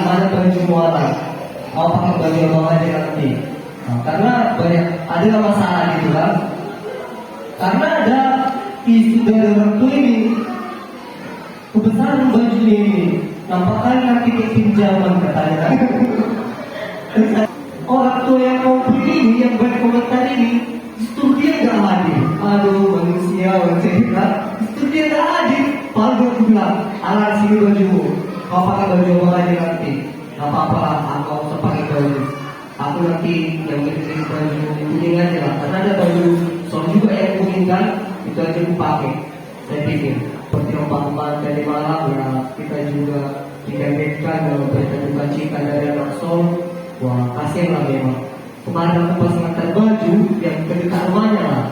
ada baju muatan, mau pakai baju apa aja nanti. Nah, karena banyak ada masalah gitu kan. Karena ada isu dari orang tua ini, kebesaran baju ini, nampaknya nanti kayak pinjaman katanya. Orang tua yang mau ini, yang berkomentar ini, justru dia nggak hadir. Aduh manusia, justru dia nggak hadir. Paling dia bilang, alah sini bajumu, kau pakai baju apa aja nanti. Gak apa-apa lah, aku usah pakai baju. Aku nanti yang beli baju kuning aja lah. Karena ada baju soal juga yang kuning kan, itu aja aku pakai. Saya pikir, seperti ompaan dari malam ya, kita juga digagetkan dalam berita duka cita dari anak sol. Wah, kasihan lah memang. Kemarin aku pas ngantar baju yang ke dekat rumahnya lah,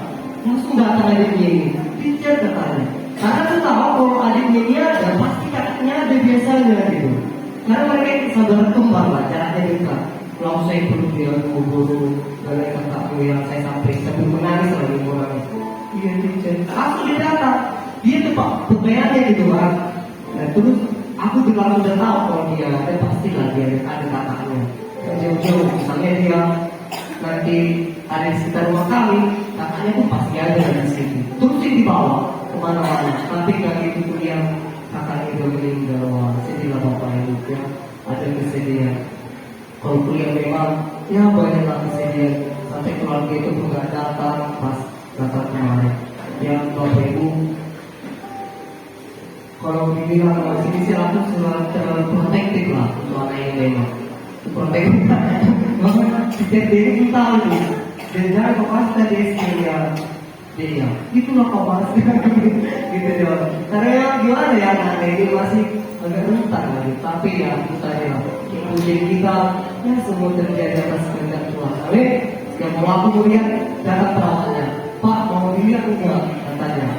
langsung datang adiknya ini, pijar katanya. Karena aku tahu kalau adiknya ini ada, pasti kakaknya ada biasanya gitu. Karena mereka itu saudara kembar lah, caranya dekat. Kalau saya perlu dia bodoh dari kakakku yang saya sampai sambil menangis lagi orangnya. Iya pijar. Aku dia datang, dia tuh pak pembayarnya gitu kan. Nah, terus aku juga udah tahu kalau dia ada pastilah dia ada kakaknya. Jauh-jauh, misalnya dia nanti ada di sekitar rumah kami, kakaknya tuh pasti ada di sini. Terus dia dibawa kemana-mana. Tapi kali itu dia kakaknya udah meninggal. Wah, sedih lah bapak ibu ya. Ada kesedihan. Kalau kuliah memang ya banyaklah kesedihan. Sampai keluarga itu pun nggak datang pas datang kemarin. Yang bapak ibu, kalau dibilang masih sih aku selalu protektif lah untuk anak yang memang. Protektif, makanya setiap diri kita tahu nih. Dan jangan kau kasih dia, itulah kau pasti gitu dong. Karena gimana ya anak ini masih agak rentan lagi. Tapi ya kita ya, ujian kita ya semua terjadi atas kehendak Tuhan. Tapi yang mau aku melihat datang perawatannya, Pak mau dilihat enggak katanya.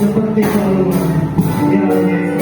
Seperti selalu dia layak.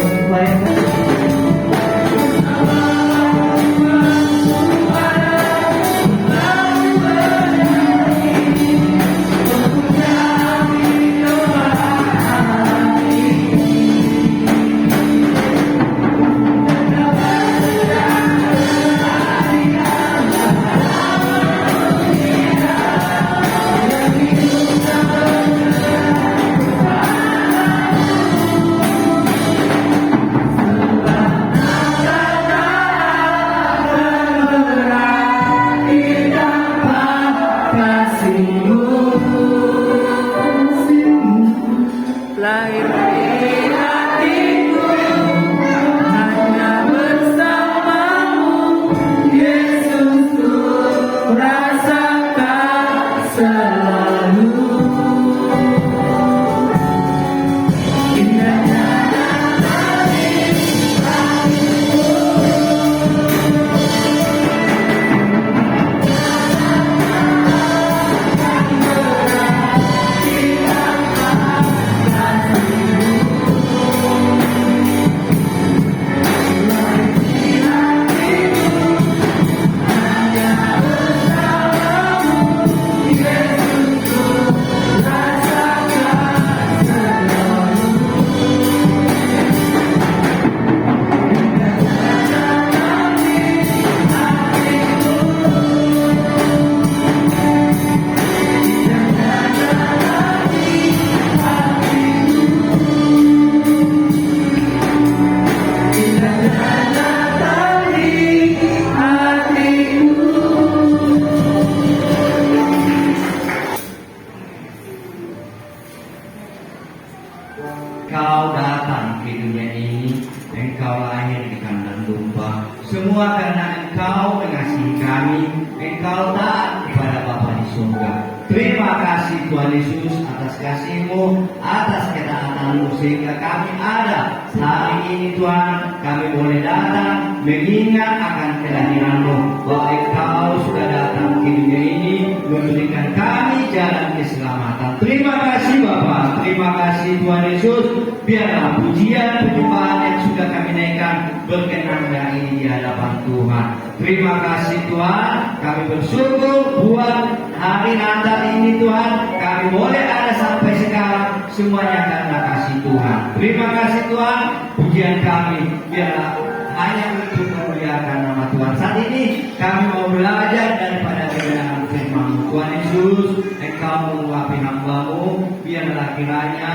Kau datang ke dunia ini, Engkau lahir di kandang domba. Semua karena Engkau mengasihi kami, Engkau taat kepada Bapa di surga. Terima kasih Tuhan Yesus atas kasih-Mu, atas ketaatanmu sehingga kami ada hari ini Tuhan. Kami boleh datang mengingat akan kelahiran-Mu, bahwa Engkau sudah datang ke dunia ini memberikan kami jalan keselamatan. Terima kasih Bapa, terima kasih Tuhan Yesus. Biarlah pujian penyembahan yang sudah kami naikkan berkenan hari ini di hadapan Tuhan. Terima kasih Tuhan, kami bersyukur buat hari Natal ini Tuhan. Kami boleh ada sampai sekarang, semuanya karena kasih Tuhan. Terima kasih Tuhan, pujian kami biarlah hanya untuk memuliakan nama Tuhan. Saat ini kami mau belajar daripada kebenaran firman-Mu. Tuhan Yesus, Engkau menguapi hamba-Mu, biarlah kiranya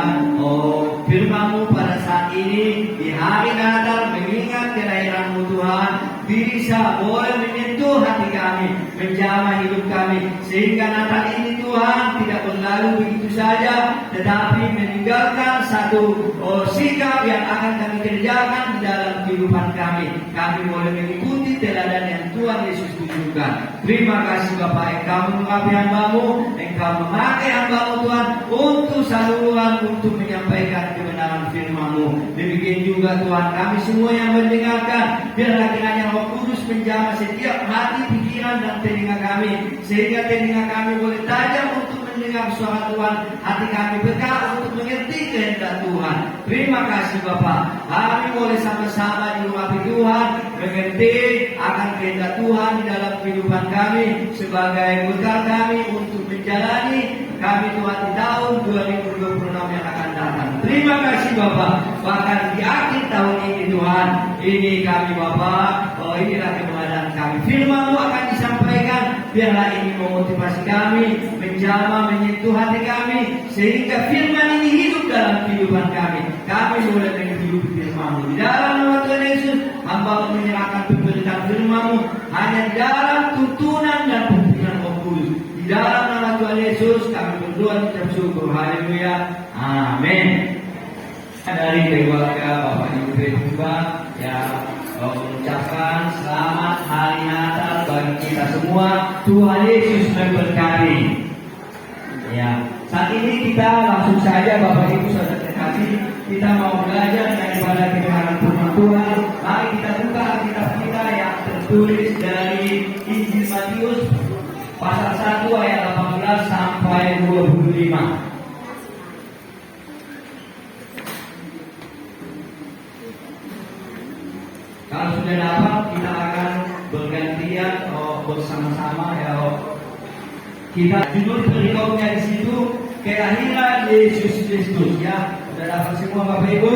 firman-Mu pada saat ini di hari Natal mengingat kelahiran-Mu Tuhan, bisa boleh menyentuh hati kami, menjamah hidup kami, sehingga Natal ini Tuhan tidak berlalu begitu saja, tetapi meninggalkan satu sikap yang akan kami kerjakan di dalam kehidupan kami. Kami boleh mengikuti teladan yang Tuhan Yesus tunjukkan. Terima kasih Bapak, Engkau menguapi hamba-Mu, Engkau memakai hamba-Mu Tuhan untuk saluran untuk menyampaikan kebenaran firman-Mu. Demikian juga Tuhan, kami semua yang mendengarkan, biarlah kiranya Roh Kudus menjamah setiap hati, pikiran dan telinga kami, sehingga telinga kami boleh tajam untuk mendengar suara Tuhan, hati kami bekal untuk mengerti kehendak Tuhan. Terima kasih Bapa, kami boleh sama-sama diurapi Tuhan, mengerti akan kehendak Tuhan di dalam kehidupan kami, sebagai bekal kami untuk menjalani kami Tuhan di tahun 2026 yang akan datang. Terima kasih Bapa, bahkan di akhir tahun ini Tuhan, ini kami Bapa, inilah kebenaran kami. Firman-Mu akan disampaikan, biarlah ini memotivasi kami, menjamah, menyentuh hati kami, sehingga firman ini hidup dalam kehidupan kami. Kami boleh menghidupi firman-Mu. Di dalam nama Tuhan Yesus, hamba menyerahkan pemberitaan firman-Mu hanya di dalam tuntunan dan pimpinan Roh Kudus. Di dalam nama Tuhan Yesus kami berdoa dan bersyukur. Haleluya. Amin. Dari keluarga Bapak Ibu Berdua yang mengucapkan selamat hari Natal bagi kita semua. Tuhan Yesus memberkati. Ya, saat ini kita langsung saja Bapak Ibu Saudara terkasih, kita mau belajar daripada kebenaran firman Tuhan. Mari kita buka Alkitab kita yang tertulis dari Injil Matius pasal 1 ayat 18 sampai 25. Kalau sudah dapat, kita akan bergantian bersama-sama ya. Kita judul perikopnya di situ kelahiran Yesus Kristus ya. Sudah dapat semua Bapak Ibu?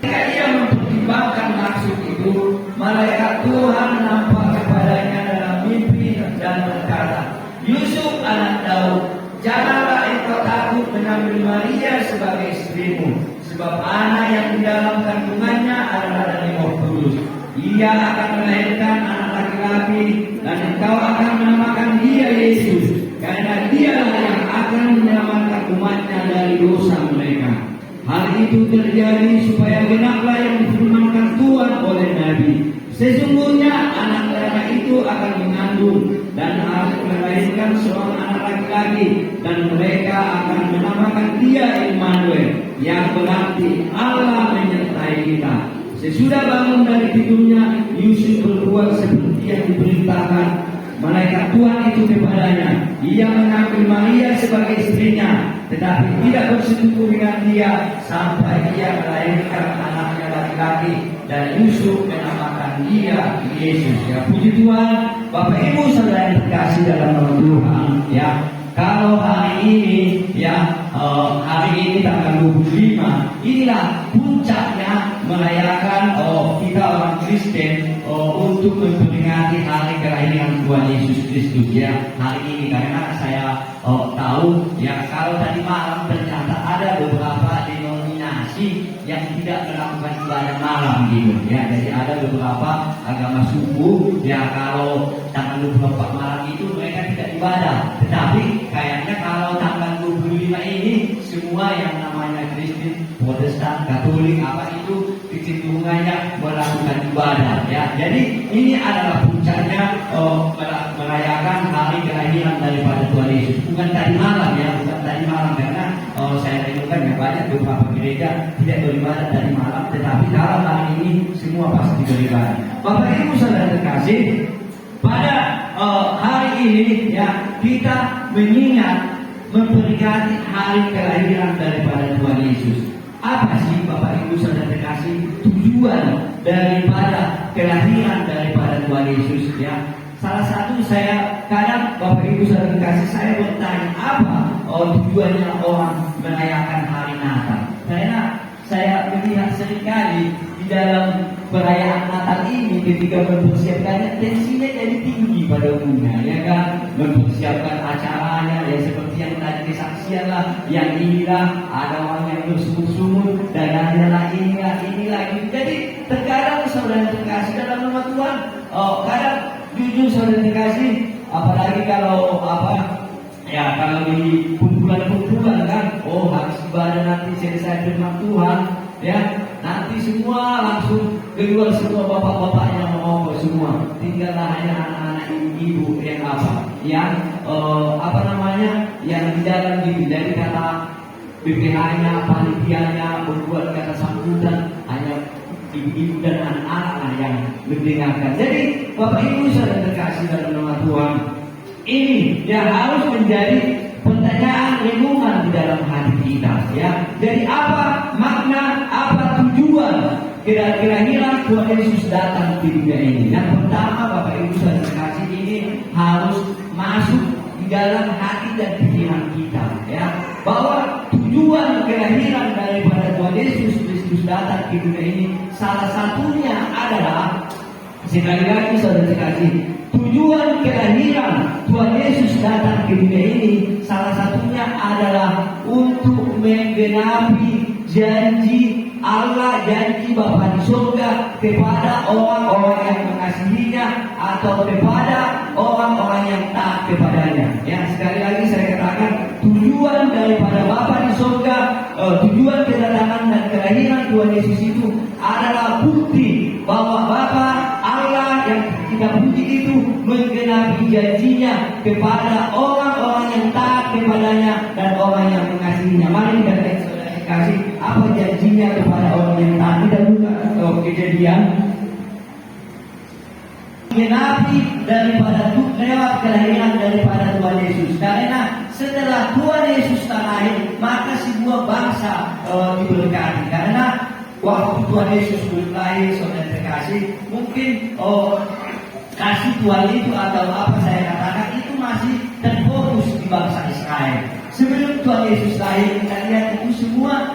Ketika ia mempertimbangkan maksud itu, malaikat Tuhan nampak kepadanya dalam mimpi dan berkata, Yusuf anak Daud, janganlah engkau takut mengambil Maria sebagai istrimu, sebab anak yang di dalam kandungannya adalah dari Roh Kudus. Ia akan melahirkan anak laki-laki, dan engkau akan menamakan dia Yesus, karena dialah yang akan menyelamatkan umatnya dari dosa mereka. Hal itu terjadi supaya genaplah yang difirmankan Tuhan oleh Nabi. Sesungguhnya anak-anak itu akan mengandung dan harus melahirkan seorang anak laki-laki, dan mereka akan menamakan dia Immanuel, yang berarti Allah menyertai kita. Sesudah bangun dari tidurnya, Yusuf berbuat seperti yang diperintahkan malaikat Tuhan itu kepadanya. Ia mengambil Maria sebagai istrinya, tetapi tidak bersetubuh dengan dia sampai ia melahirkan anaknya laki-laki, dan Yusuf menamakan dia Yesus. Ya, puji Tuhan. Bapak Ibu Saudara yang terkasih dalam nama Tuhan, ya. Kalau hari ini ya, hari ini tanggal 25, inilah puncaknya merayakan kita orang Kristen untuk memperingati hari kelahiran Tuhan Yesus Kristus ya, hari ini. Karena saya tahu ya, kalau tadi malam ternyata ada beberapa denominasi yang tidak melakukan ibadah malam gitu ya. Jadi ada beberapa agama suku ya, kalau tanggal 24 malam itu mereka tidak ibadah. Tetapi kayaknya kalau dunia ini semua yang namanya Kristen, Protestan, Katolik apa itu kecenderungannya melakukan ibadah ya. Jadi ini adalah puncaknya merayakan hari kelahiran daripada Tuhan Yesus. Bukan tadi malam ya, bukan tadi malam karena saya temukan ya banyak beberapa gereja tidak beribadah tadi malam, tetapi dalam hari ini semua pasti beribadah. Bapak Ibu Saudara terkasih, pada hari ini ya kita mengingat memperingati hari kelahiran daripada Tuhan Yesus. Apa sih Bapak Ibu Saudara terkasih tujuan daripada kelahiran daripada Tuhan Yesus ya? Salah satu saya kadang Bapak Ibu Saudara terkasih saya bertanya apa tujuannya orang merayakan hari Natal. Karena saya melihat seringkali di dalam perayaan Natal ini ketika mempersiapkannya tensinya jadi tinggi pada umumnya ya kan, mempersiapkan acaranya ya seperti yang tadi kesaksian lah, yang inilah ada orang yang bersumur-sumur dan adalah inilah gitu. Jadi terkadang saudara terkasih dalam nama Tuhan, kadang jujur saudara terkasih, apalagi kalau ya kalau di kumpulan kan, habis ibadah nanti selesai firman Tuhan ya, nanti semua langsung keluar semua bapak-bapaknya mau semua, tinggallah hanya anak-anak ibu yang yang di dalam gitu. Jadi kata BPH-nya, panitianya membuat kata sambutan hanya ibu-ibu dan anak-anak yang mendengarkan. Jadi Bapak Ibu Saudara terkasih dalam nama Tuhan, ini yang harus menjadi pertanyaan renungan di dalam hati kita ya. Jadi apa makna, apa tujuan kira-kira Tuhan Yesus datang di dunia ini? Yang pertama Bapak Ibu Saudara terkasih, ini harus masuk di dalam hati dan pikiran kita ya, bahwa tujuan kelahiran daripada Tuhan Yesus Kristus datang di dunia ini salah satunya adalah, sekali lagi saudara terkasih, tujuan kelahiran Tuhan Yesus datang ke dunia ini salah satunya adalah untuk menggenapi janji Allah, janji Bapa di surga kepada orang-orang yang mengasihinya atau kepada orang-orang yang taat kepadanya. Ya, sekali lagi saya katakan, tujuan daripada Bapa di surga, tujuan kedatangan dan kelahiran Tuhan Yesus itu adalah bukti bahwa Bapa Allah yang kita puji itu menggenapi janjinya kepada orang-orang yang taat kepadanya dan orang yang mengasihinya. Mari kita lihat saudara kasih apa janjinya kepada orang yang taat. Kita buka Kejadian, menggenapi daripada lewat kelahiran daripada Tuhan Yesus. Karena setelah Tuhan Yesus lahir, maka sebuah bangsa diberkati. Karena waktu Tuhan Yesus belum lahir, saudara terkasih, mungkin kasih Tuhan itu atau apa saya katakan itu masih terfokus di bangsa Israel. Sebelum Tuhan Yesus lahir, kita lihat itu semua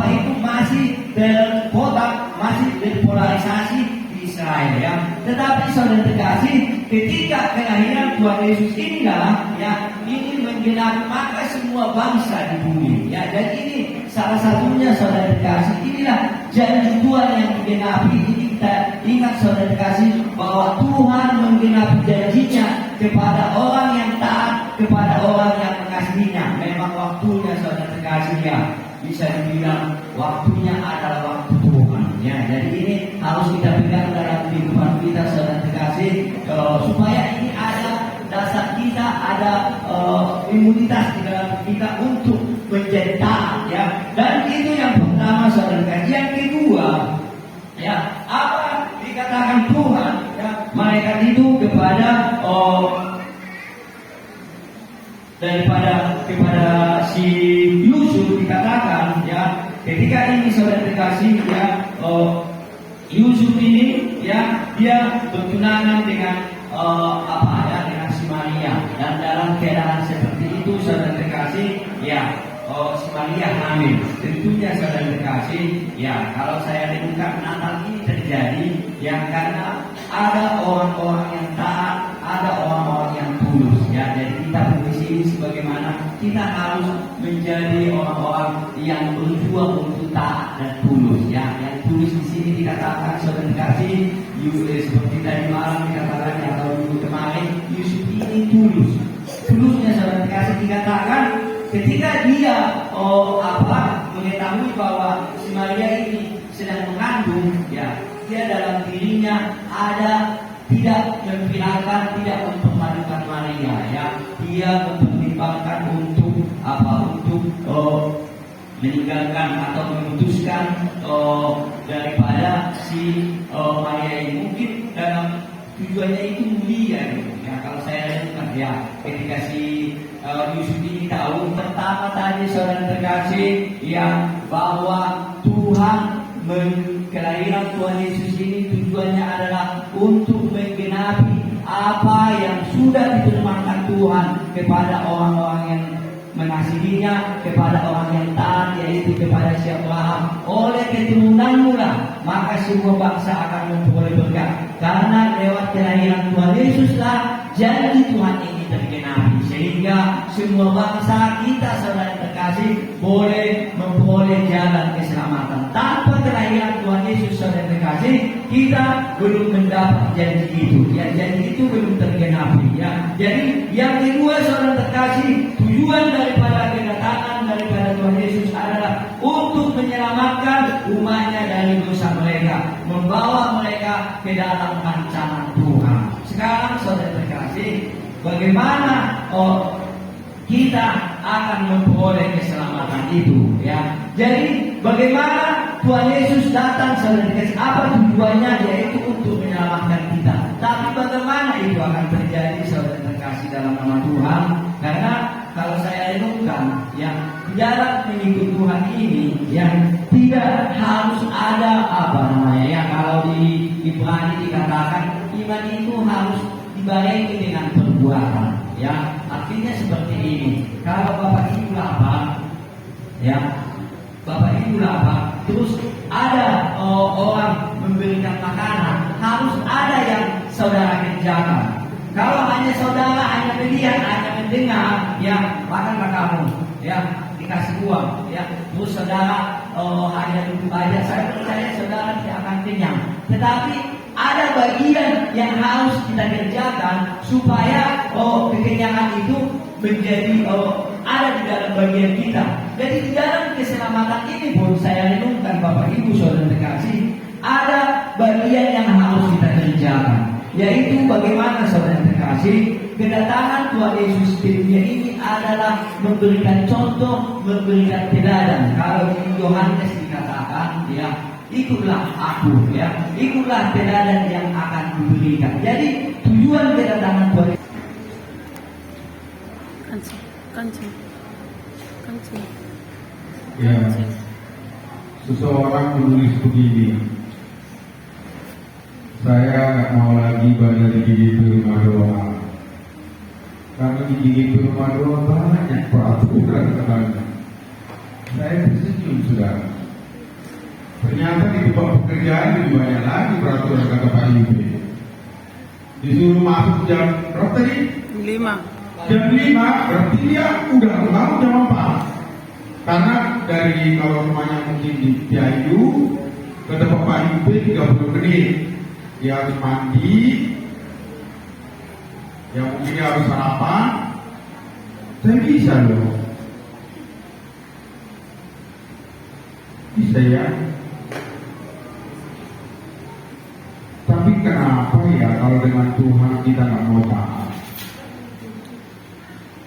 itu masih terkotak, masih terpolarisasi di Israel ya. Tetapi saudara terkasih, ketika kelahiran Tuhan Yesus inilah ya, ini menggenapi maka semua bangsa di bumi ya. Dan ini salah satunya saudara terkasih, inilah janji Tuhan yang digenapi. Ini kita ingat saudara terkasih bahwa Tuhan menggenapi janjinya kepada orang yang taat, kepada orang yang mengasihinya. Memang waktunya saudara terkasih ya, bisa dibilang waktunya adalah waktu Tuhan ya. Jadi ini harus kita pegang dalam kehidupan kita saudara terkasih, supaya ini ada dasar kita, ada imunitas di dalam kita untuk menjadi taat ya. Dan itu yang pertama saudara terkasih. Yang kedua ya, apa dikatakan Tuhan ya, malaikat itu kepada si Yusuf dikatakan ya, ketika ini saudara terkasih ya, Yusuf ini ya, dia bertunangan dengan dengan si Maria, dan dalam keadaan seperti itu saudara terkasih ya, si Maria hamil. Tentunya saudara terkasih ya, kalau saya renungkan Natal ini terjadi ya karena ada orang-orang yang taat, ada orang-orang yang tulus ya. Jadi kita di sini sebagaimana kita harus menjadi orang-orang yang berjuang untuk taat dan tulus ya. Yang tulus di sini dikatakan saudara terkasih, seperti tadi malam dikatakan atau minggu kemarin, Yusuf ini tulus. Tulusnya saudara terkasih dikatakan ketika dia mengetahui bahwa si Maria ini sedang mengandung, ya, dia dalam dirinya ada tidak memviralkan, tidak mempermalukan Maria, ya, dia mempertimbangkan untuk meninggalkan atau memutuskan daripada si Maria ini. Mungkin dalam tujuannya itu mulia, gitu. Ya, kalau saya lihat, ya, ketika si Yusuf ini tahu pertama tadi saudara terkasih, ya, bahwa Tuhan kelahiran Tuhan Yesus ini tujuannya adalah untuk menggenapi apa yang sudah difirmankan Tuhan kepada orang-orang yang mengasihinya, kepada orang yang taat, yaitu kepada si Abraham. Oleh keturunanmu lah maka semua bangsa akan memperoleh berkat, karena lewat kelahiran Tuhan Yesuslah janji Tuhan ini tergenapi, sehingga semua bangsa kita saudara terkasih boleh memperoleh jalan keselamatan. Tanpa kelahiran Tuhan Yesus saudara terkasih, kita belum mendapat janji itu, ya, janji itu belum tergenapi, ya. Jadi yang kedua saudara terkasih, tujuan daripada kedatangan daripada Tuhan Yesus adalah untuk menyelamatkan umatnya dari dosa mereka, membawa mereka ke dalam rancangan Tuhan. Sekarang saudara terkasih, bagaimana kita akan memperoleh keselamatan itu, ya. Jadi bagaimana Tuhan Yesus datang saudara terkasih? Apa tujuannya? Yaitu untuk menyelamatkan kita. Tapi bagaimana itu akan terjadi saudara terkasih dalam nama Tuhan? Karena kalau saya renungkan, ya, jarak mengikut Tuhan ini, yang tidak harus ada ya, kalau di Ibrani dikatakan iman itu harus dibarengi dengan perbuatan, ya. Artinya seperti ini. Kalau Bapak Ibu lapar, ya, Bapak Ibu lapar, terus ada orang memberikan makanan, harus ada yang saudara kerjakan. Kalau hanya saudara hanya melihat, hanya mendengar, ya, makanlah kamu, ya, dikasih uang, ya, terus saudara hanya duduk aja, saya percaya saudara tidak akan kenyang. Tetapi ada bagian yang harus kita kerjakan supaya kekenyangan itu menjadi ada di dalam bagian kita. Jadi di dalam keselamatan ini pun saya renungkan Bapak Ibu saudara terkasih, ada bagian yang harus kita kerjakan, yaitu bagaimana saudara terkasih, kedatangan Tuhan Yesus di dunia ini adalah memberikan contoh, memberikan teladan. Kalau di Yohanes dikatakan, ya, ikutlah aku, ya, ikutlah teladan yang akan kuberikan. Jadi tujuan kedatangan Tuhan ya, seseorang menulis begini, saya nggak mau lagi banyak digigit rumah doa, karena digigit rumah doa banyak peraturan katanya. Saya tersenyum saudara. Ternyata di tempat pekerjaan lebih banyak lagi peraturan kata Pak Ibu. Disuruh masuk jam berapa tadi? 5. Jam 5 berarti dia udah mau jam 4. Karena dari kalau rumahnya mungkin di Tiayu ke tempat Pak Ibu 30 menit. Dia harus mandi, ya mungkin dia harus sarapan. Saya bisa loh. Bisa ya. Tapi kenapa ya kalau dengan Tuhan kita nggak mau taat?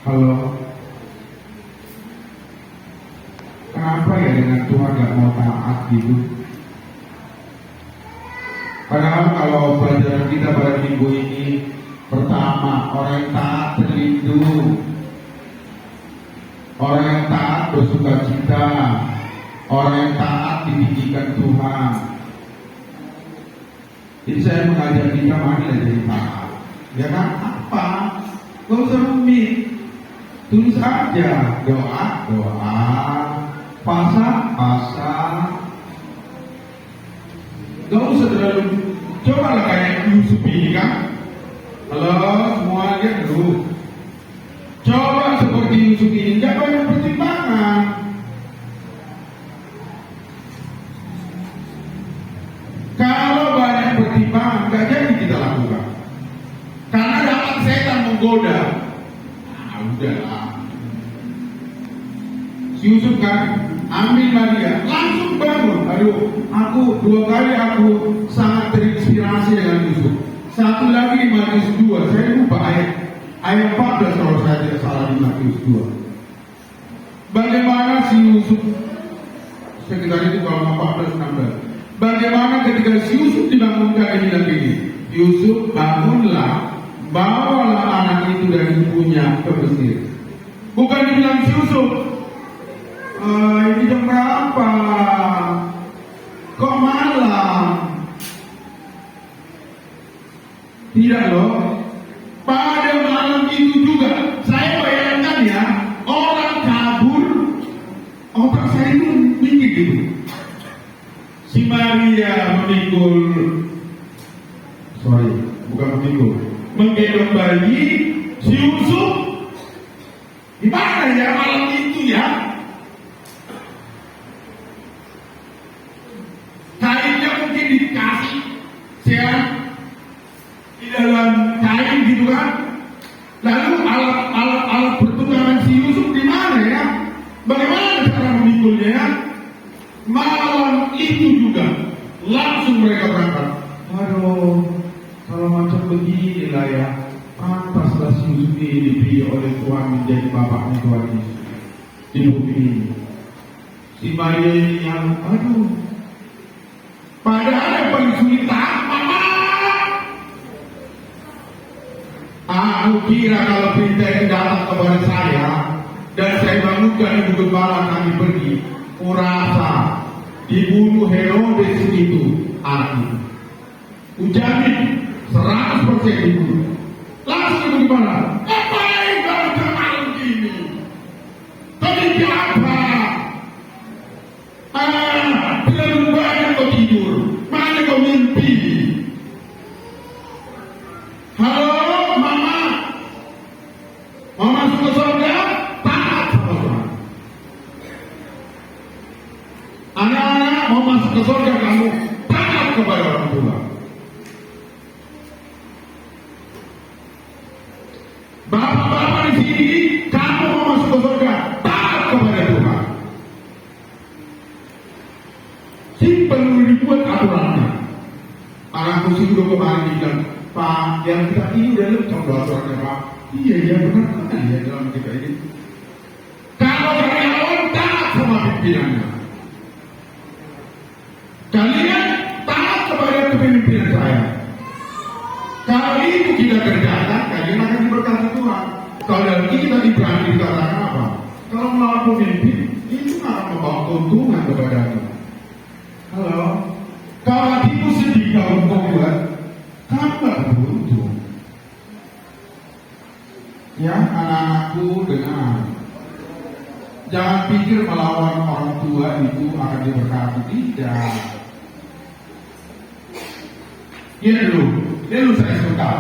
Halo? Kenapa ya dengan Tuhan nggak mau taat gitu? Padahal kalau pelajaran kita pada minggu ini, pertama, orang yang taat terlindung, orang yang taat bersuka cita, orang yang taat ditinggikan Tuhan. Jadi saya mengajak kita mari jadi taat. Ya kan? Apa? Gak usah rumit. Tulis aja doa, puasa. Gak usah terlalu. Coba lah kayak Yusuf ini kan. Halo semua lihat dulu. Coba seperti Yusuf ini, gak banyak pertimbangan. Kalau banyak pertimbangan, gak jadi kita lakukan. Karena dapat setan menggoda. Udahlah. Si Yusuf kan ambillah dia, langsung bangun. Aduh, dua kali aku sangat terinspirasi dengan Yusuf. Satu lagi di Matius 2, saya lupa ayat 14 kalau saya tidak salah di Matius 2. Bagaimana si Yusuf, sekitar itu kalau 14-16. Bagaimana ketika si Yusuf dibangunkan di bilang ini, Yusuf bangunlah, bawalah anak itu dan ibunya ke Mesir. Bukan dibilang si Yusuf, ini jam berapa? Kok malam? Tidak loh. Pada malam itu juga, saya bayangkan ya, orang kabur, otak saya itu mikir gitu. Si Maria menggendong bayi, si Yusuf, di mana ya malam itu ya? Kainnya mungkin dikasih sehat di dalam kain gitu kan. Lalu alat pertukaran si Yusuf di mana ya? Bagaimana cara memikulnya ya? Malam itu juga langsung mereka berangkat. Aduh, kalau macam begini lah ya, pantaslah si Yusuf ini dipilih oleh Tuhan menjadi bapaknya Tuhan Yesus di bumi ini. Si Maria ini yang aduh, padahal yang paling sulit mama. Aku kira kalau perintah itu datang kepada saya dan saya bangunkan ibu gembala kami pergi, kurasa dibunuh Herodes itu anak itu. Ujamin 100% dibunuh. Langsung ibu gembala, ngapain kamu terlalu gini? Tadi siapa? Terlalu banyak kau tidur. Mana kau mimpi? Halo, mama. Mama suka surga? Taat sama Tuhan. Anak-anak mau masuk ke surga, kamu taat kepada orang tua. Bapak-bapak di sini, kamu mau masuk ke surga, taat kepada Tuhan. Simpan dibuat aturannya. Anakku sih udah kemarin bilang, Pak, yang kita ini udah lecok aturannya Pak. Iya, ya benar kan ya dalam kita ini. Kalau karyawan taat sama pimpinannya. Kalian taat kepada kepemimpinan saya. Kalau itu kita kerjakan, kalian akan diberkati Tuhan. Kalau kita diberani dikatakan apa? Kalau melawan pemimpin, itu akan membawa keuntungan kepada kita. Halo, kalau hatimu sedih kalau kau buat, kamu gak beruntung. Ya, anak-anakku dengar. Jangan pikir melawan orang tua itu akan diberkati. Tidak. Ini dulu saya sebentar.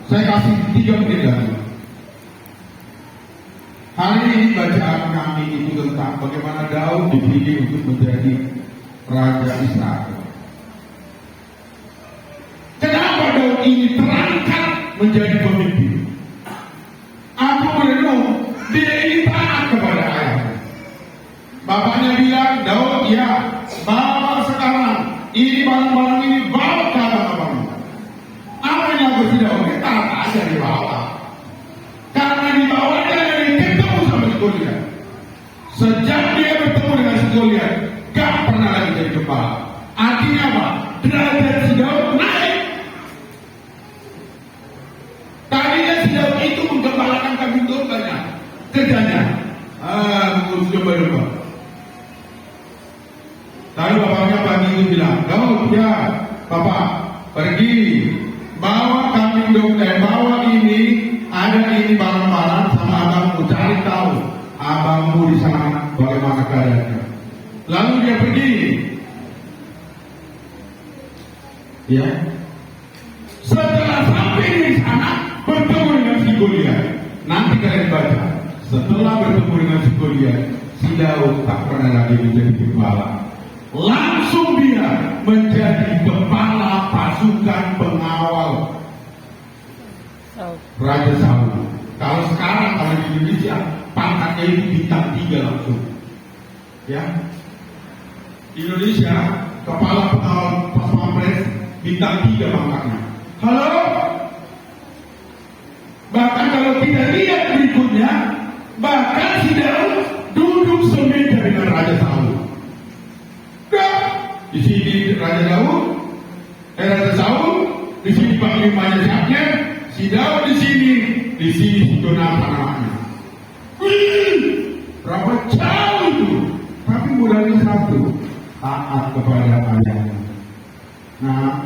Saya kasih 3 menit lagi. Hari ini bacaan kami itu tentang bagaimana Daud dipilih untuk menjadi Raja Israel. Kenapa Daud ini terangkat menjadi pemimpin? Aku merenung, dia ini taat kepada ayahnya. Bapaknya bilang, Daud ya, bawa sekarang, ini barang-barang ini bawa ke abang-abang. Apa yang lakukan Daud? Dia taat aja dibawa. Karena dibawa dia dari ketemu sama si Goliat. Sejak dia bertemu dengan si Goliat, gak pernah lagi jadi gembala. Artinya apa? Derajat si Daud naik. Tadinya si Daud itu menggembalakan kambing dombanya. Kerjanya mengurus domba-domba. Lalu bapaknya pagi itu bilang, Daud ya, Bapak pergi bawa kambing domba, bawa ini, ada ini barang-barang sama abangmu, cari tahu abangmu di sana bagaimana keadaannya. Lalu dia pergi. Ya. Setelah sampai di sana bertemu dengan si Goliat. Nanti kalian baca. Setelah bertemu dengan si Goliat, si Daud tak pernah lagi menjadi gembala. Langsung dia menjadi kepala pasukan pengawal Raja Saul. Kalau sekarang kalau di Indonesia pangkatnya itu bintang 3 langsung. Ya, Indonesia kepala pengawal pas pampres bintang 3 pangkatnya. Halo, bahkan kalau kita lihat berikutnya, bahkan si Daud duduk semeja dengan Raja Saul. Di sini Raja Saul, di sini panglimanya siapnya, si Daud di sini si Jonathan anaknya. Berapa jauh itu? Tapi modalnya satu, taat kepada ayahnya. Nah,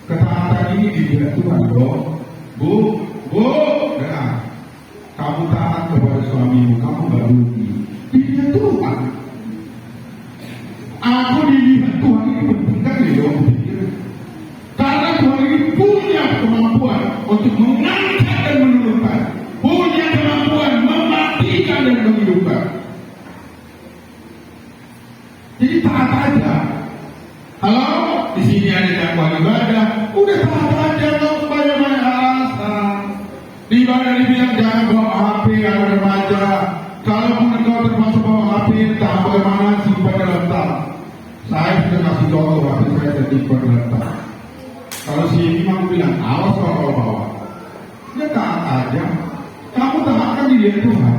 ketaatan ini dilihat Tuhan loh. Bu, dengar. Kamu taat kepada suamimu, kamu gak rugi. Dilihat Tuhan. Aku dilihat Tuhan ini penting kali loh. Karena Tuhan ini punya kemampuan untuk mengangkat dan menurunkan, punya kemampuan mematikan dan menghidupkan. Jadi taat aja. Halo, di sini ada jadwal ibadah, udah taat aja, nggak banyak-banyak alasan. Di ibadah dibilang jangan bawa HP, ada remaja. Kalaupun engkau termasuk bawa HP, entah bagaimana simpan dalam tas. Saya sudah kasih contoh waktu saya simpan dalam tas. Kalau si imam bilang, awas kalau bawa. Ya taat aja. Kamu taatkan diri Tuhan.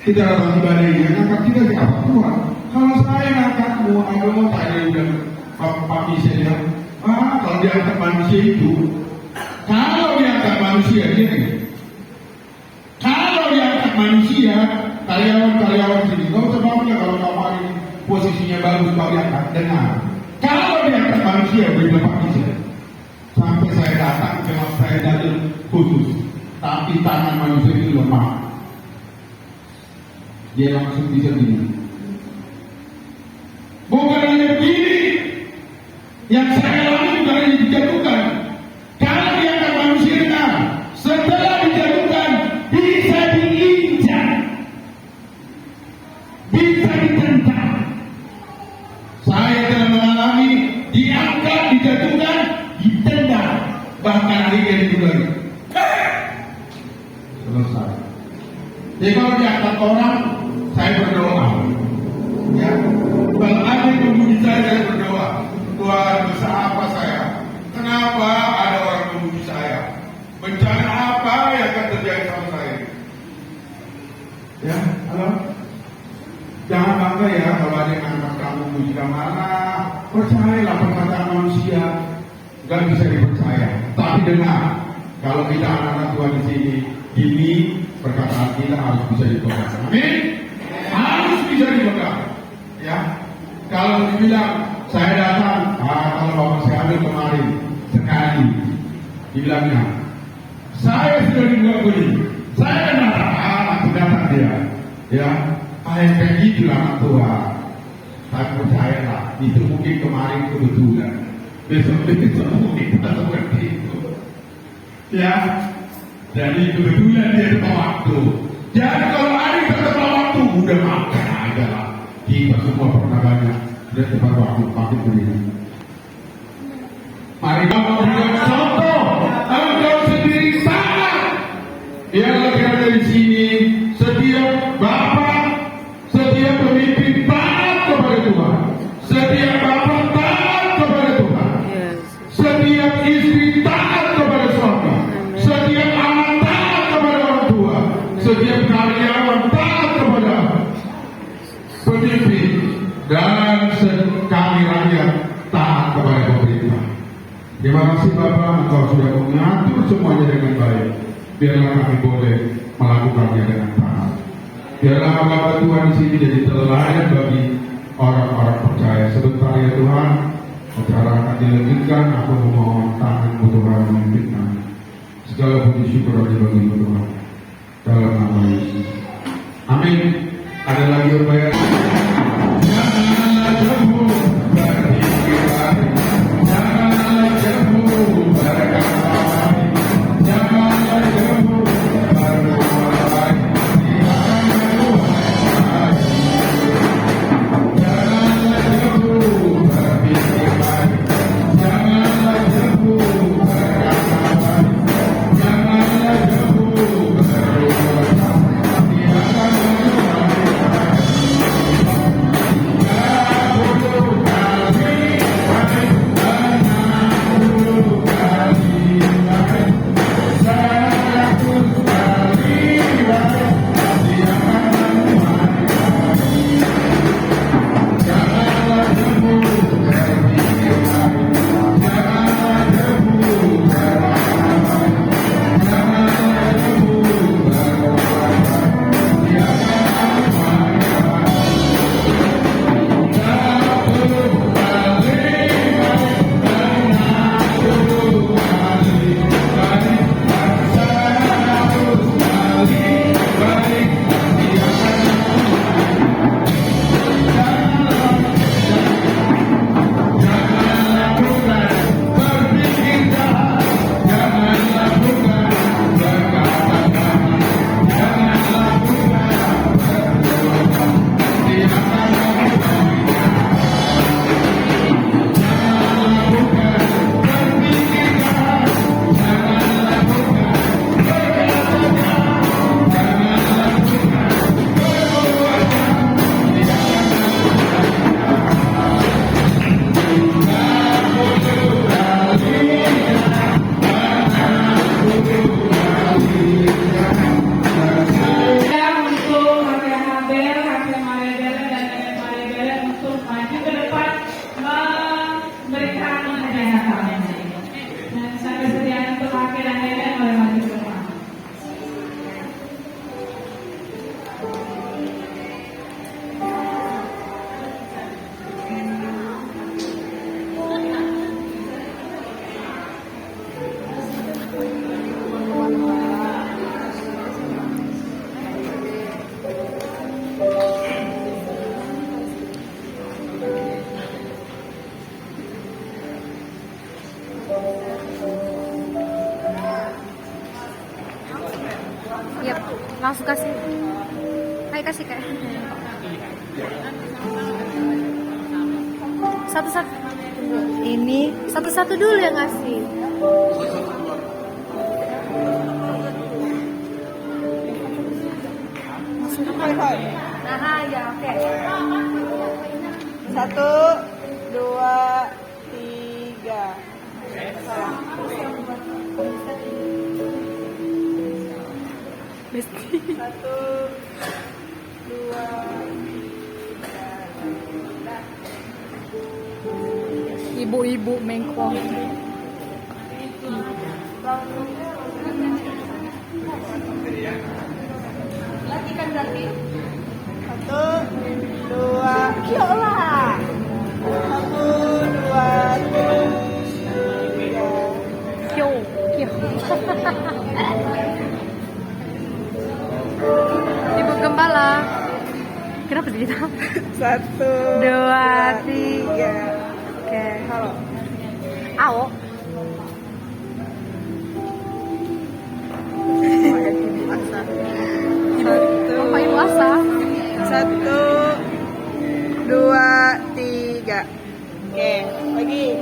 Kita datang ibadah ini, ngangkat kita siapa Tuhan. Kalau saya ngangkatmu, agama saya udah Pak Misal, kalau diangkat manusia itu, kalau diangkat manusia ini, kalau diangkat manusia, karyawan sini, nggak usah bangga kalau kamu ini posisinya bagus kalau diangkat. Dengar, kalau diangkat manusia, beri Pak Misal. Sampai saya datang, memang saya datang khusus. Tapi tangan manusia itu lemah. Dia langsung bisa gini. Bukan hanya begini, yang saya alami juga hanya dijatuhkan. Kalau diangkat manusia, setelah dijatuhkan, bisa diinjak, bisa ditendang. Saya telah mengalami diangkat, dijatuhkan, ditendang, bahkan akhirnya ditendang. Selesai. Jadi kalau diangkat orang, saya berdoa. Ya, kalau ada yang memuji saya berdoa. Tuhan, dosa apa saya? Kenapa ada orang memuji saya? Bencana apa yang akan terjadi sama saya? Ya, halo. Jangan bangga ya kalau ada yang anggap kamu memuji mana. Percayalah perkataan manusia nggak bisa dipercaya. Tapi dengar, kalau kita anak-anak Tuhan di sini, ini perkataan kita harus bisa dipegang. Amin. Harus bisa dipegang. Ya, kalau dibilang saya datang, kalau bapak saya ambil kemarin sekali, dibilangnya saya sudah dibuat beli, saya kenal, aku datang dia, ya, kayak gitu lah Tuhan. Saya percayalah, itu mungkin kemarin kebetulan, besok mungkin kita seperti itu, ya. Jadi kebetulan dia tepat waktu. Jadi kalau ada yang tepat waktu, udah makan aja lah. Kita semua pernah banyak dan tepat waktu pakai berdiri. Mari kita berikan contoh. Engkau sendiri sama. Biarlah kita dari sini setiap bapak, setiap pemimpin taat kepada Tuhan. Setiap bapak taat kepada Tuhan. Setiap istri taat kepada suami. Setiap anak taat kepada orang tua. Setiap karyawan taat kepada pemimpin, dan kami rakyat taat kepada pemerintah. Terima kasih Bapak, Engkau sudah mengatur semuanya dengan baik. Biarlah kami boleh melakukannya dengan taat. Biarlah Bapak Tuhan di sini jadi teladan bagi orang-orang percaya. Sebentar ya Tuhan, acara akan dilanjutkan. Aku memohon tangan Tuhan memimpin kami. Segala puji syukur bagi Tuhan. Dalam nama Yesus. Amin. Ada lagi upaya. Janganlah jauh dari kita. Janganlah jauh dari kami. Janganlah jauh dari orang. Janganlah jauh dari kita. Janganlah jauh dari kami. Janganlah jauh dari orang. Yap, langsung kasih. Ayo kasih Kak. Satu-satu. Ini satu-satu dulu yang ngasih. Nah, ya oke. 1, 2, 3. Besti. 1, 2. Ibu-ibu mengkong. Lagi kan berarti? 1, 2. Kyo lah. 1, 2, 3. Kyo, kyo. Ibu Gembala. Kenapa sih kita? 1, 2, 3. Oke. Halo. Awo. Asa. Apa ibu asa? 1, 2, 3. Oke, lagi.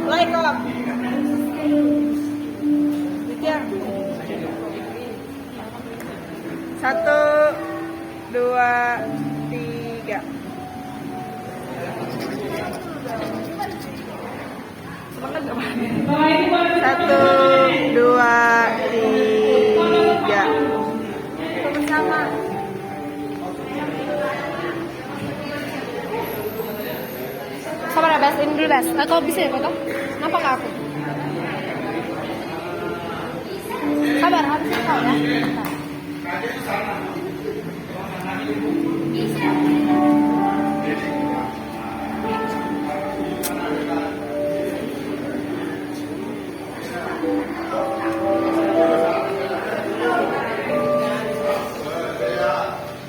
Like up. Bikin. 1, 2, 3. Semangat gak, Pak? 1, 2, 3. Bersama. Sabar ya, Bes. Ini dulu, Bes. Kalau bisa ya, foto? Nampak nggak aku? Sabar, harusnya kau ya. Bentar.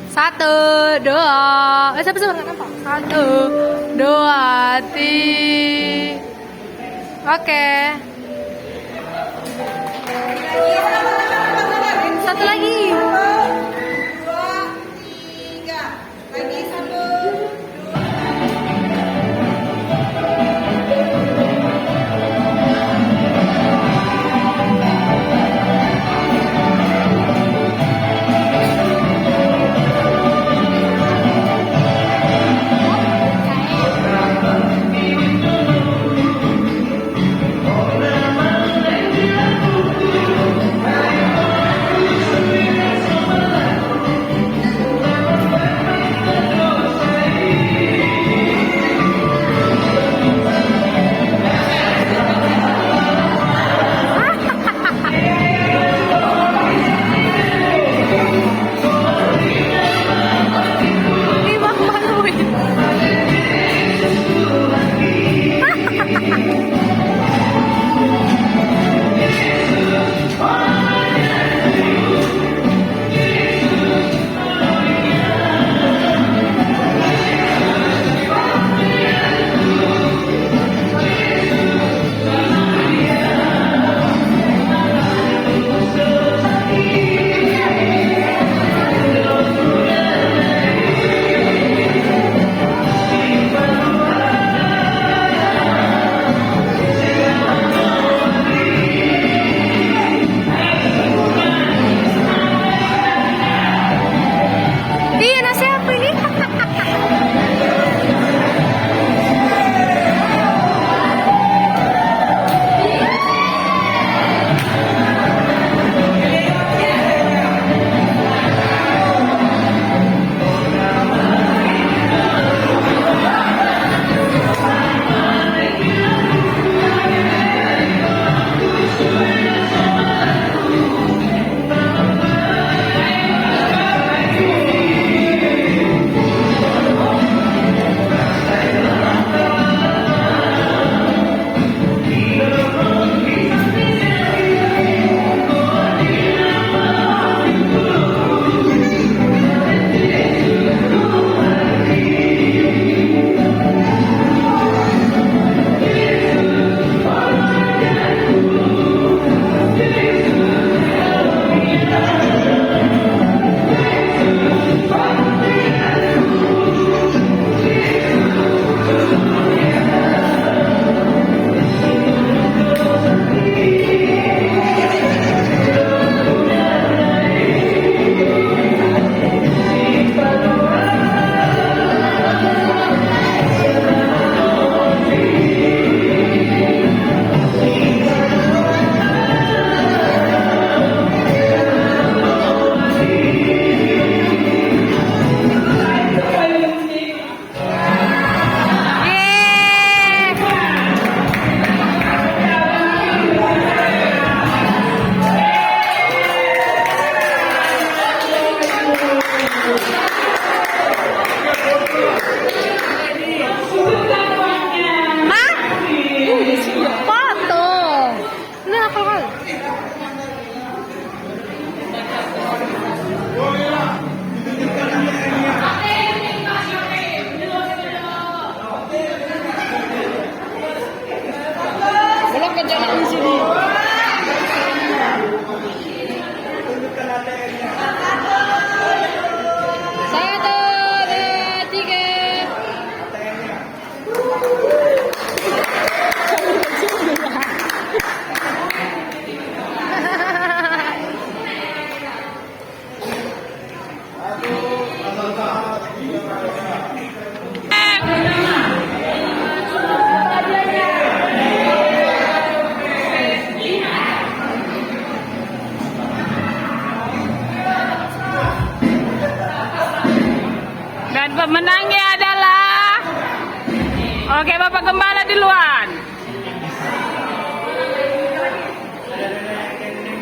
Satu, dua, siapa nggak nampak? Satu, dua, tiga. Oke. Satu lagi. 2, 3. Lagi 1.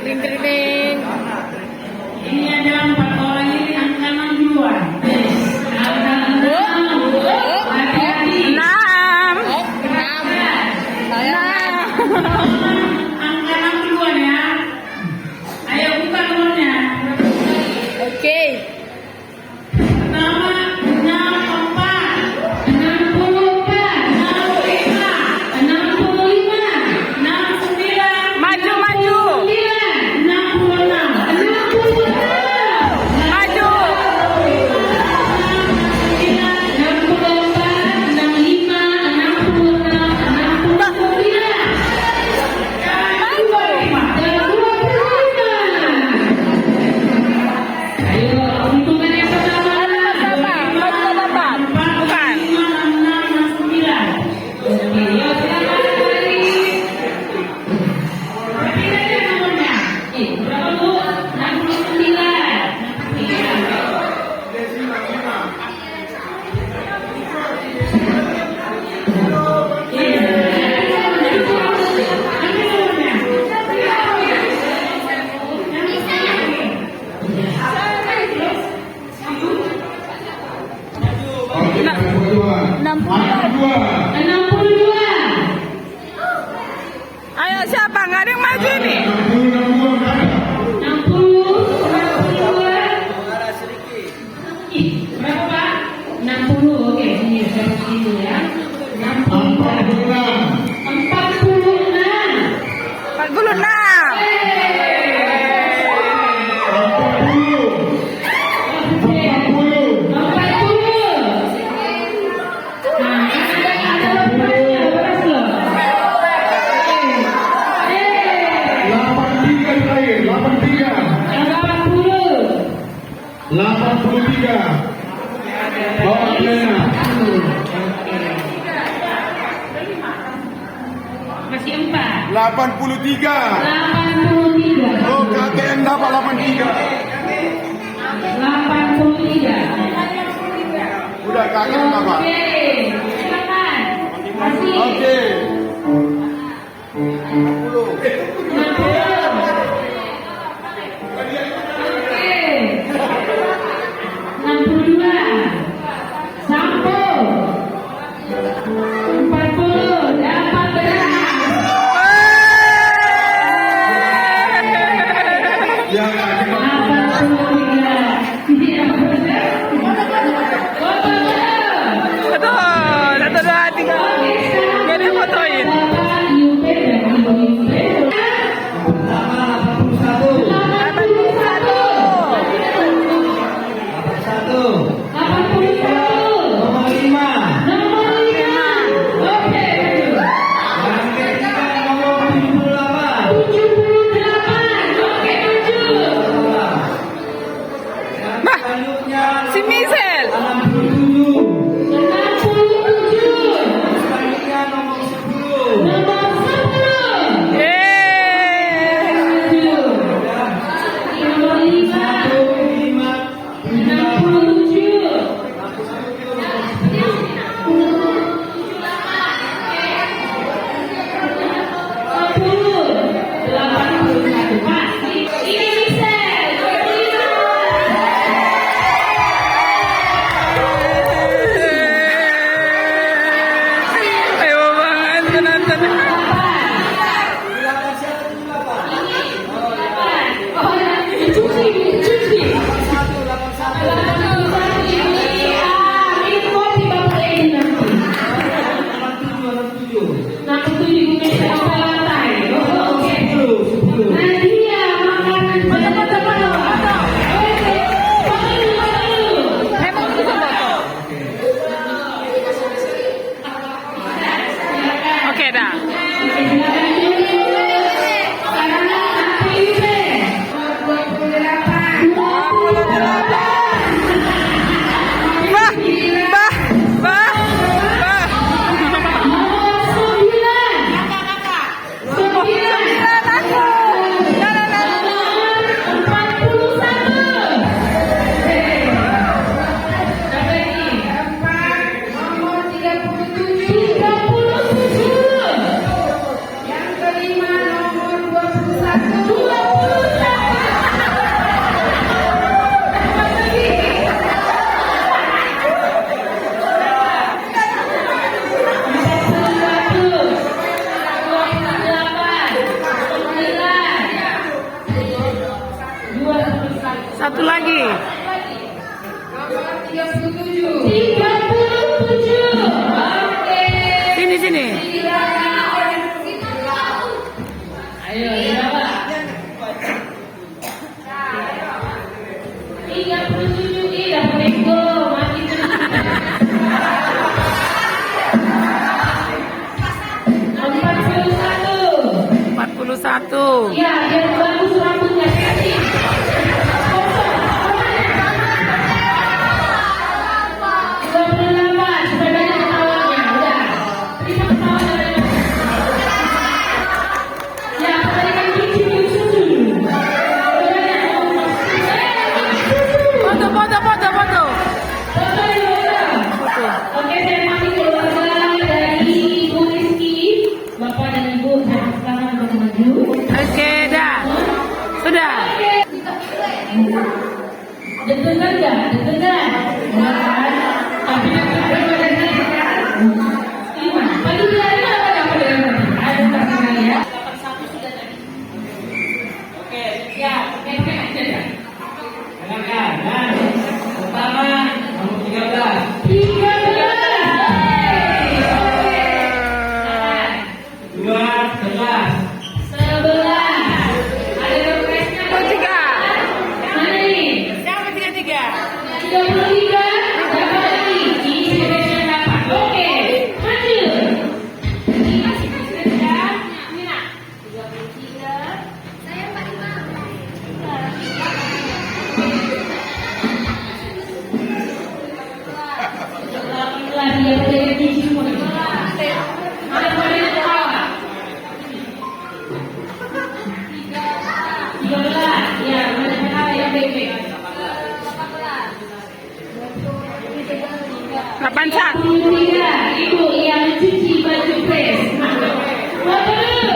Ding ding ding. Ini adalah 4 orang ini angka 6 duluan. Angka 6. Hati-hati. 6. 6. Angka 6 duluan ya. Ayo buka nomornya. Oke. Pertama 64, 64, 65, 69, Maju maju. 66, 66. Maju. 62. Ayo siapa? Nggak ada yang maju nih. 60, berapa Pak? 60, oke, ini saya itu ya. 60, 46. masih 4. 83. 83. Oh, KTN dapat 83. 83. Udah kakek dapat. Oke, silakan. Masih. Oke. 62. Sampo. 40. Dapat beras. Yang ada 83. Tidak benar. Foto. Betul. 1, 2, 3. Nggak ada fotoin. Bapak Yupe dan Ibu Yupe. Satu lagi. 37. Oke. Sini. Ayo, berapa? 37. Ih, dapat ego. Mati terus. 41. Ya, biar bagus rambutnya kasih. Foto. Oke, saya panggil keluarga dari Ibu Rizky. Bapak dan Ibu, saya sekarang untuk maju. Oke, dah. Sudah. Deg-degan nggak? Deg-degan? Enggak kan? Tapi gimana? Pagi biarin apa nggak pada yang tadi? Ada terkenal ya? 81 sudah tadi. Oke, ya. Oke, aja ya. Silakan. Dan pertama nomor 13. 2, 11. 11. Ada requestnya? Tiga. Mana nih? Siapa 33? 33. Dapat lagi. Ini sudah dapat. Oke, maju. Ini sudah. Mina. 33. Saya 45. Dia boleh biji semua. Mana boleh ketawa? 13. Ya, mana ketawa yang baik-baik. 81. 33. Ibu yang cuci baju pres. Foto dulu.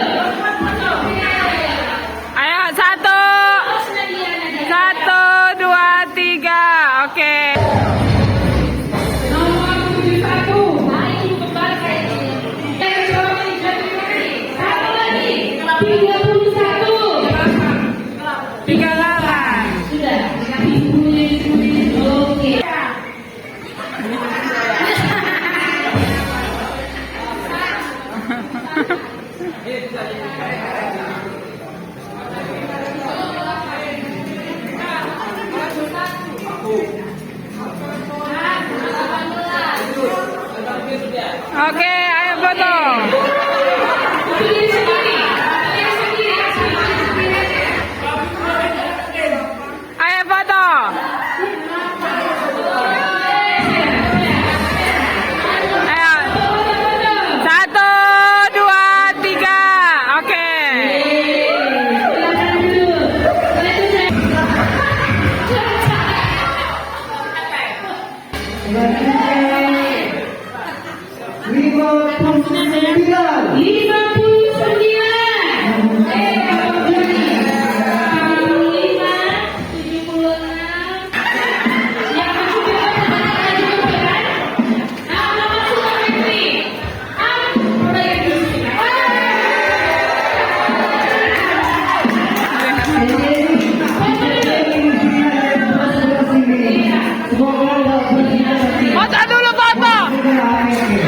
Ayo, 1, 2, 3. Oke. Nomor 71. Mari kembali. Satu lagi. 31. 38. Sudah. Oke. Oke, ayo foto. Pilih sendiri. Ayo foto. Ayo. 1, 2, 3. Oke. Silakan dulu. Foto dulu, foto.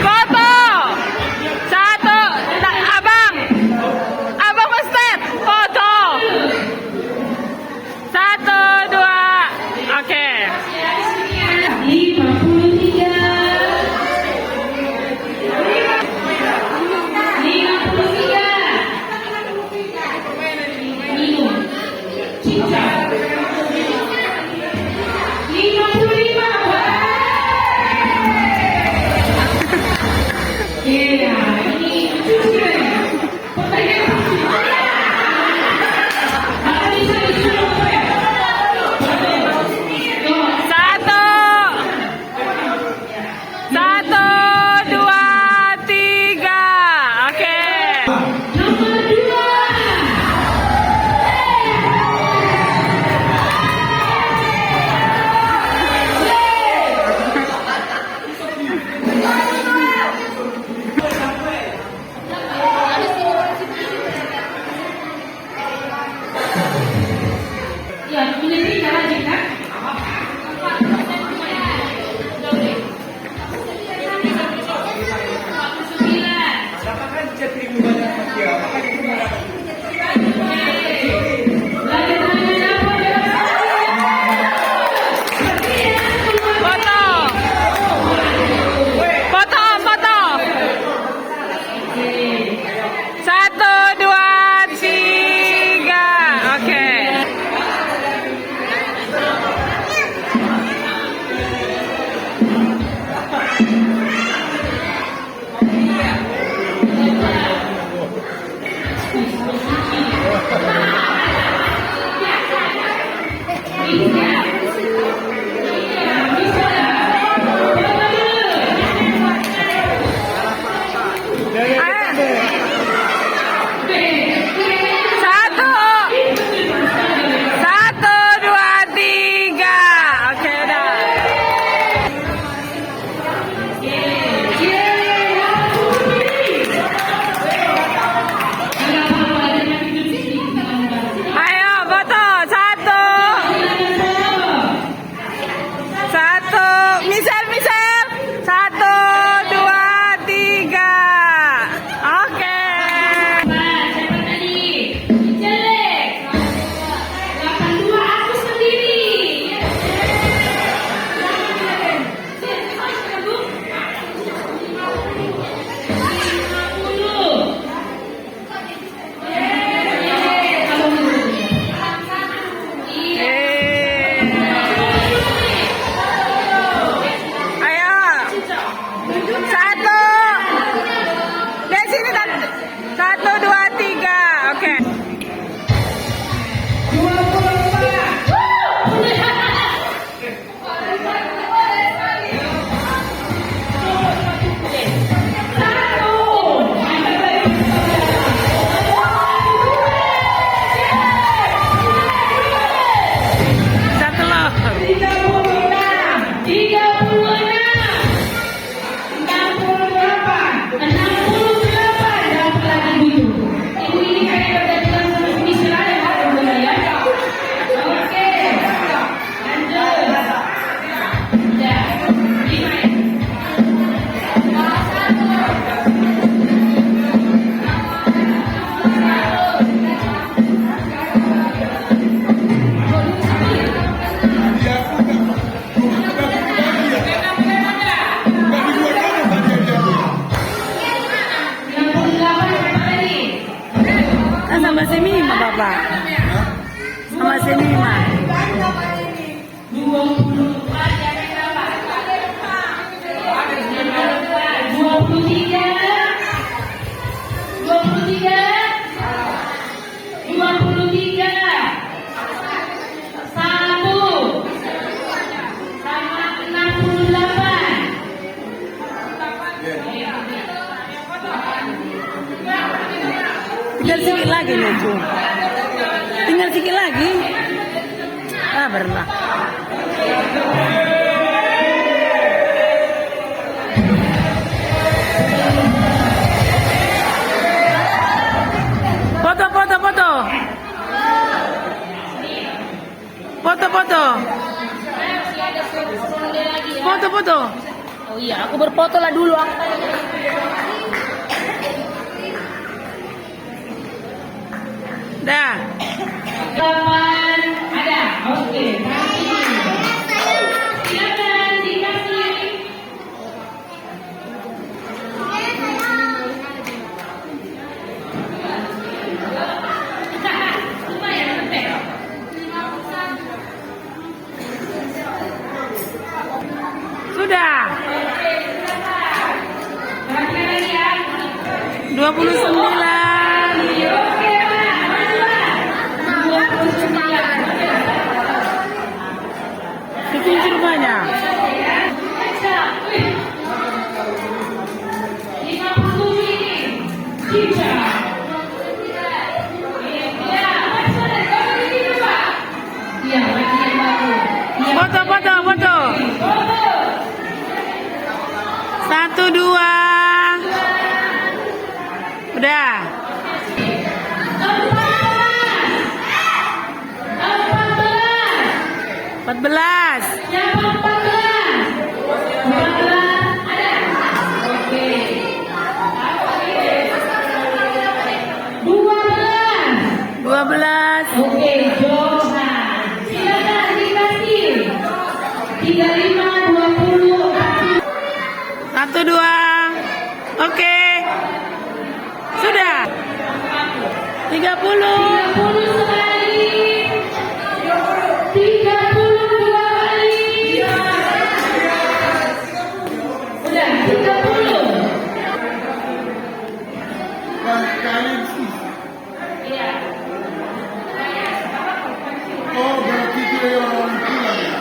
Foto. 1. Abang Ustaz. Foto. 1, 2. Oke. 1, 2, 3. Oke. Ya, punya 3 lanjut kan? Foto. Foto, foto. 1, 2, 3. Oke. Satu. 1, 2, 3. Oke, udah. Ayo, foto. 1. 1. Misal, misal. 1, 2, 3. Oke. Siapa tadi? Jelek. 82 aku sendiri. Ayo. 1. Dari sini dan 1, 2, 3. Oke. Satu loh. 'Kan sama si Mima, Bapak. Sama si Mima. 1. Tinggal sedikit lagi nih, Cu. Tinggal sedikit lagi. Sabarlah. Foto, foto, foto. Foto, foto. Foto, foto. Oh iya, aku berfoto lah dulu. Dah. 8 ada. Oke. Silakan dikasih. Lumayan sampai. Sudah. Terakhir lagi ya. 29. Kunci rumahnya. 50 ini. Cica. Iya, lagi yang baru. Foto, foto, foto. 1, 2. Udah. 14. Siapa 14? 14 ada? Oke. 12. Oke, Johan. Silakan dikasih. 35, 20. 1, 2. Oke. Sudah. 30. 30 sekali. 32 kali. Udah, 30. Iya. Oh, berarti dia orang pulang ya?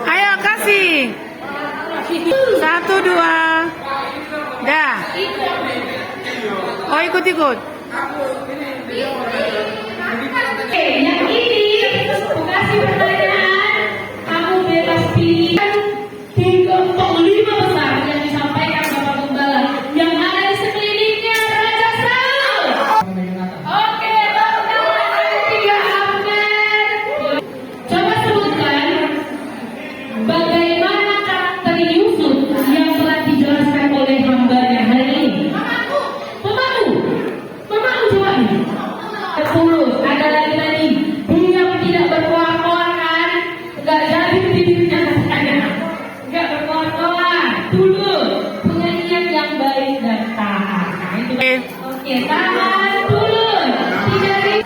Ayo kasih. 1, 2. Dah. Oh, ikut-ikut. Oke, yang ini aku kasih pertanyaan, kamu bebas pilih 3 untuk 5 besar yang disampaikan Bapak Gembala yang ada di sekelilingnya Raja Salud. Oke, tepuk tangan tiga Ahmed. Coba sebutkan bagaimana karakter Yusuf yang telah dijelaskan oleh hambanya hari ini. Mamamu jawabnya. 10. Ada lagi yang tidak berkoar-koar kan? Enggak jadi bibirnya katanya. Enggak berkoar-koar. Dulu penyanyian yang baik dan taat. Nah, itu. Oke, tahan dulu. Tidak.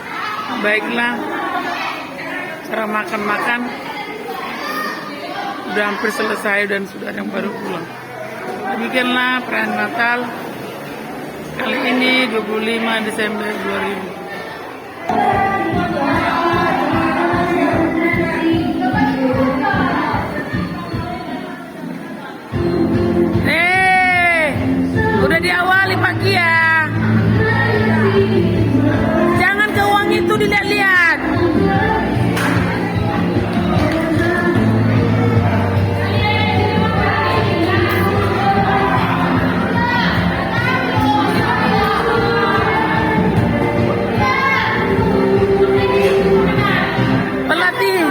Baiklah. Cara makan-makan sudah hampir selesai dan sudah ada yang baru pulang. Demikianlah perayaan Natal kali ini 25 Desember 2000. Udah diawali pagi ya. Jangan ke uang itu dilihat-lihat. Pelatih.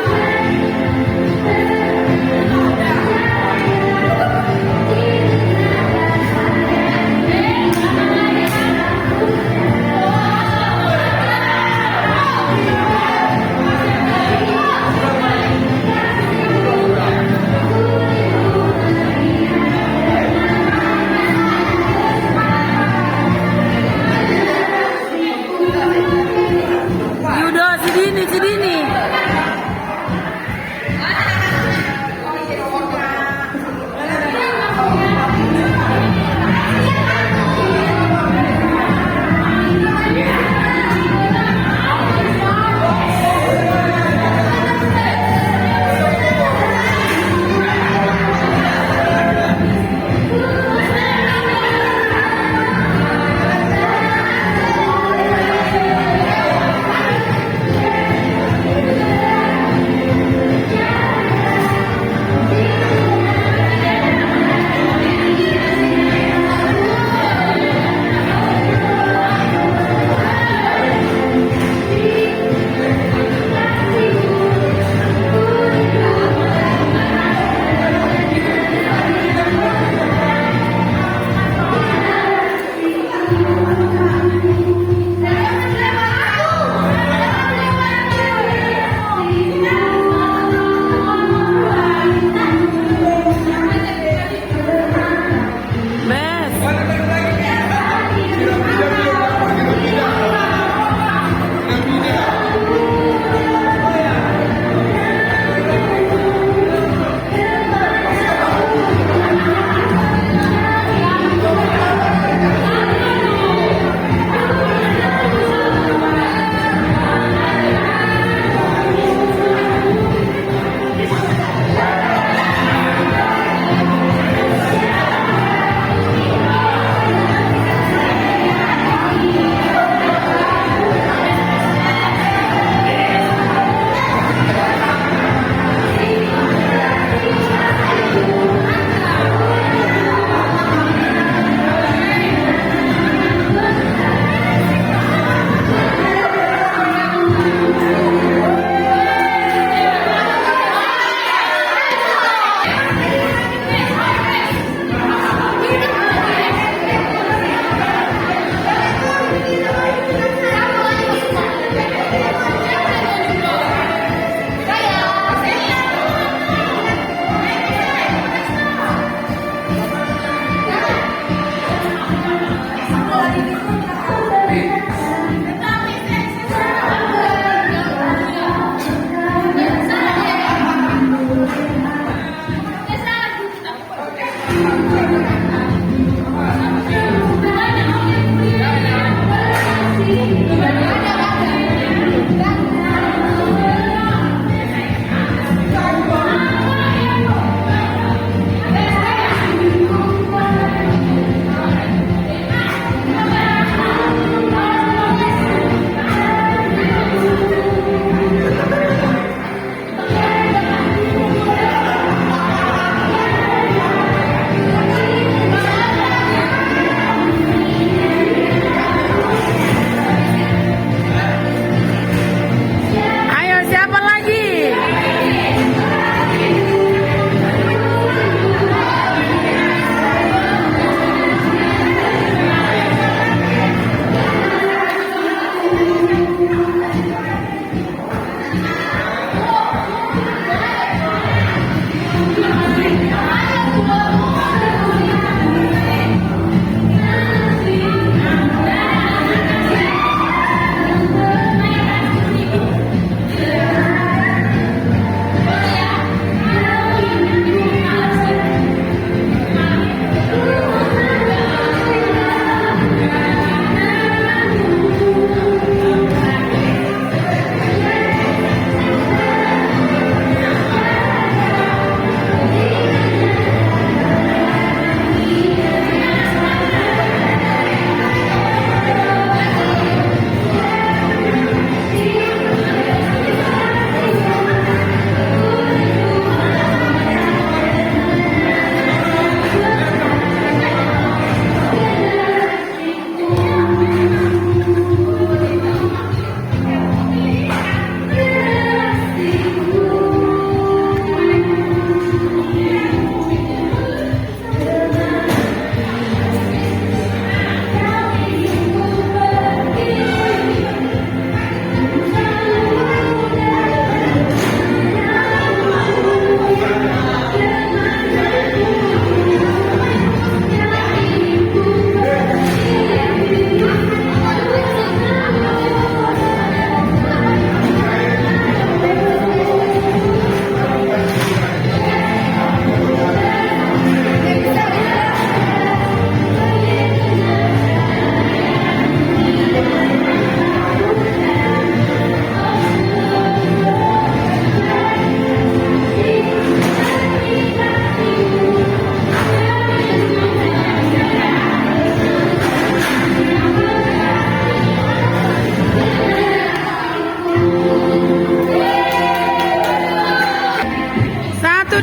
Satu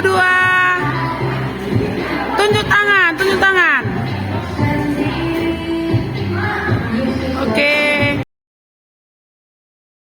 dua.